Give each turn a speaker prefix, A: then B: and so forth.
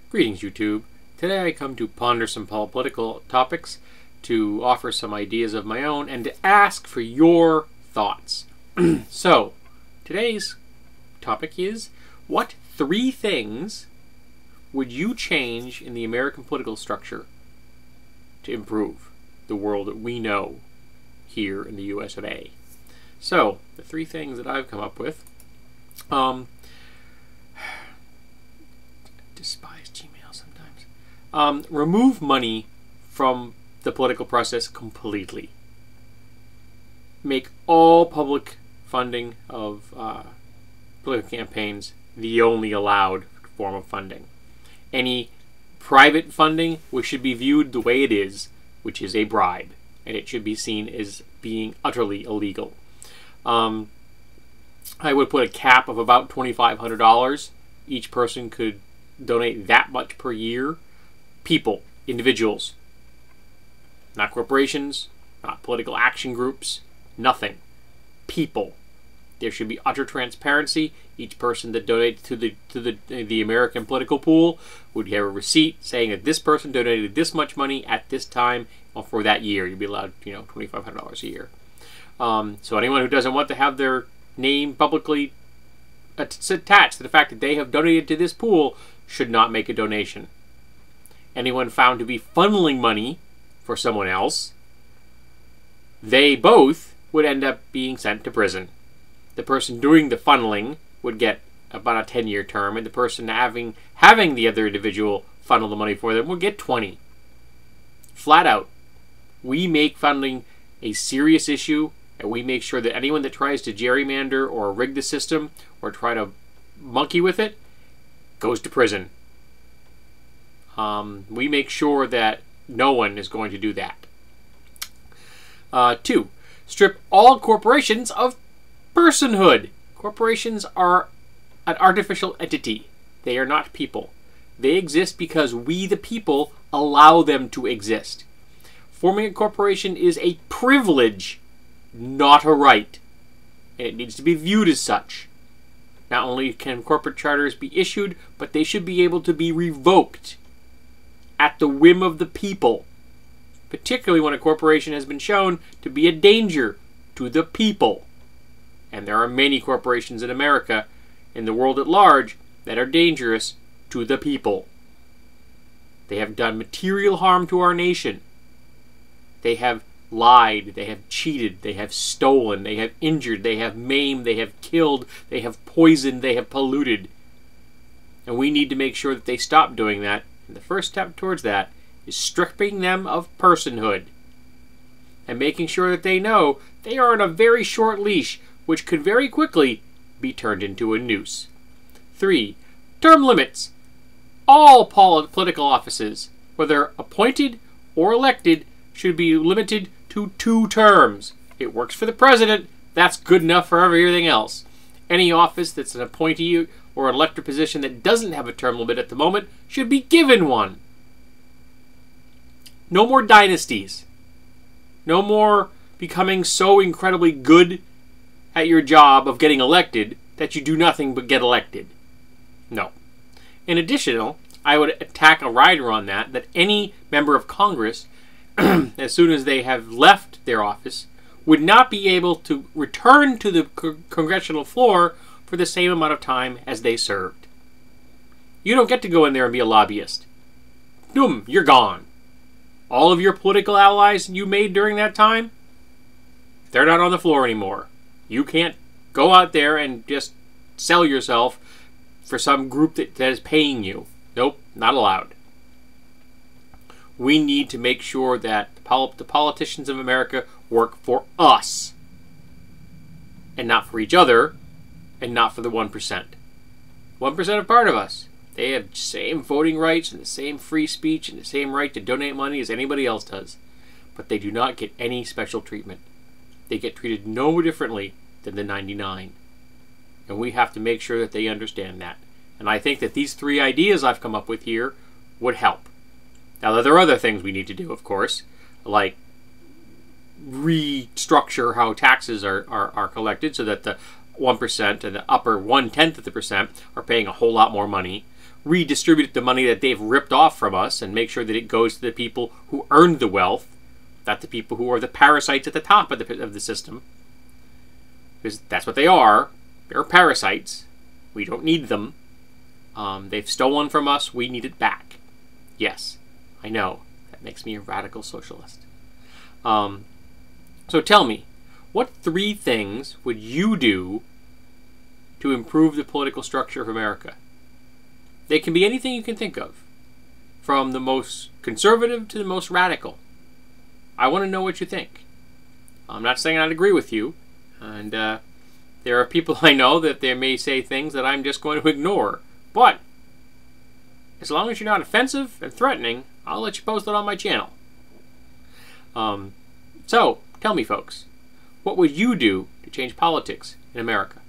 A: Greetings, YouTube. Today I come to ponder some political topics, to offer some ideas of my own, and to ask for your thoughts. So, today's topic is, what 3 things would you change in the American political structure to improve the world that we know here in the US of A? So, the 3 things that I've come up with, despise Gmail sometimes. Remove money from the political process completely. Make all public funding of political campaigns the only allowed form of funding. Any private funding, which should be viewed the way it is, which is a bribe, and it should be seen as being utterly illegal. I would put a cap of about $2,500. Each person could donate that much per year. People, individuals, not corporations, not political action groups, nothing. People. There should be utter transparency. Each person that donates to the American political pool would have a receipt saying that this person donated this much money at this time for that year. You'd be allowed, $2,500 a year. So anyone who doesn't want to have their name publicly attached to the fact that they have donated to this pool should not make a donation. Anyone found to be funneling money for someone else, they both would end up being sent to prison. The person doing the funneling would get about a 10-year term, and the person having the other individual funnel the money for them would get 20. Flat out. We make funneling a serious issue, and we make sure that anyone that tries to gerrymander or rig the system or try to monkey with it goes to prison. We make sure that no one is going to do that. 2, strip all corporations of personhood. Corporations are an artificial entity. They are not people. They exist because we, the people, allow them to exist. Forming a corporation is a privilege, not a right. And it needs to be viewed as such. Not only can corporate charters be issued, but they should be able to be revoked at the whim of the people, particularly when a corporation has been shown to be a danger to the people. And there are many corporations in America, in the world at large, that are dangerous to the people. They have done material harm to our nation. They have lied, they have cheated, they have stolen, they have injured, they have maimed, they have killed, they have poisoned, they have polluted. And we need to make sure that they stop doing that. And the first step towards that is stripping them of personhood and making sure that they know they are on a very short leash, which could very quickly be turned into a noose. 3, term limits. All political offices, whether appointed or elected, should be limited to 2 terms. It works for the president. That's good enough for everything else. Any office that's an appointee or an elected position that doesn't have a term limit at the moment should be given one. No more dynasties. No more becoming so incredibly good at your job of getting elected that you do nothing but get elected. No. In addition, I would attack a rider on that any member of Congress, as soon as they have left their office, would not be able to return to the congressional floor for the same amount of time as they served. You don't get to go in there and be a lobbyist. Boom, you're gone. All of your political allies you made during that time, they're not on the floor anymore. You can't go out there and just sell yourself for some group that is paying you. Nope, not allowed. We need to make sure that the politicians of America work for us and not for each other and not for the 1%. 1% are part of us. They have the same voting rights and the same free speech and the same right to donate money as anybody else does. But they do not get any special treatment. They get treated no differently than the 99. And we have to make sure that they understand that. And I think that these 3 ideas I've come up with here would help. Now, there are other things we need to do, of course, like restructure how taxes are collected so that the 1% and the upper 1/10 of the percent are paying a whole lot more money. redistribute the money that they've ripped off from us and make sure that it goes to the people who earned the wealth, not the people who are the parasites at the top of the system. Because that's what they are. They're parasites. We don't need them. They've stolen from us. We need it back. Yes, I know. That makes me a radical socialist. So tell me, what 3 things would you do to improve the political structure of America? They can be anything you can think of, from the most conservative to the most radical. I want to know what you think. I'm not saying I'd agree with you, and there are people I know that they may say things that I'm just going to ignore. But as long as you're not offensive and threatening, I'll let you post it on my channel. So, tell me, folks, what would you do to change politics in America?